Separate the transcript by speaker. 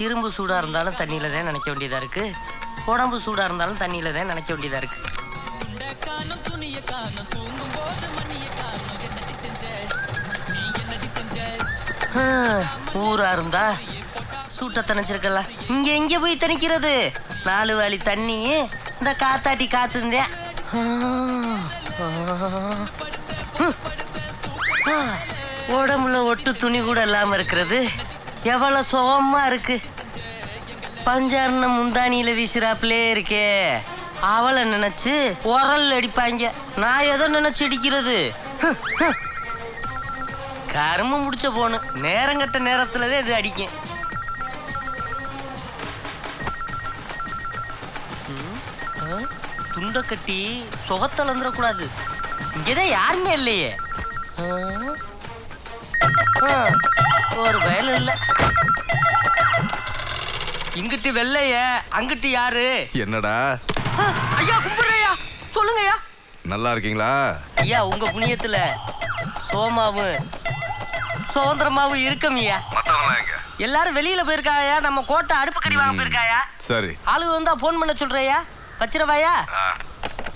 Speaker 1: இரும்பு சூடா இருந்தாலும் தண்ணியில தான் நினைக்க வேண்டியதா இருக்கு, உடம்பு சூடா இருந்தாலும் தண்ணியில தான் நினைக்க வேண்டியதா இருக்கு. ஊரா இருந்தா சூட்ட தணிச்சிருக்கல, இங்க எங்க போய் தணிக்கிறது? 4 வாளி தண்ணி இந்த காத்தாட்டி காத்துந்தேன். உடம்புல ஒட்டு துணி கூட இல்லாம இருக்கிறது எவ்வளவு சுகமா இருக்கு. பஞ்சாரண முந்தானியில வீசுறாப்புலே இருக்கே, அவளை நினைச்சு உரல் அடிப்பாங்க, நான் எதை நினைச்சு அடிக்கிறது? கரும்பு முடிச்ச போனு நேரங்கட்ட நேரத்துலதான் இது அடிக்கும். துண்ட கட்டி சுகத்துல வந்துடக்கூடாது, இங்கதான் யாருமே இல்லையே. ஒரு வயலும் இல்ல. இங்கிட்டு வெள்ளைய, அங்கிட்டு யாரு?
Speaker 2: என்னடா
Speaker 1: ஐயா கும்பிடுறையா, சொல்லுங்க ஐயா.
Speaker 2: நல்லா இருக்கீங்களா
Speaker 1: ஐயா? உங்க புண்ணியத்துல சோமாவும் சுதந்திரமாவும் இருக்கமியா. எல்லாரும் வெளியில போயிருக்காயா, நம்ம கோட்டை அடுப்பு கடி வாங்க போயிருக்காயா.
Speaker 2: சரி,
Speaker 1: ஆளு வந்தா போன் பண்ண சொல்றியா, வச்சிரவாயா?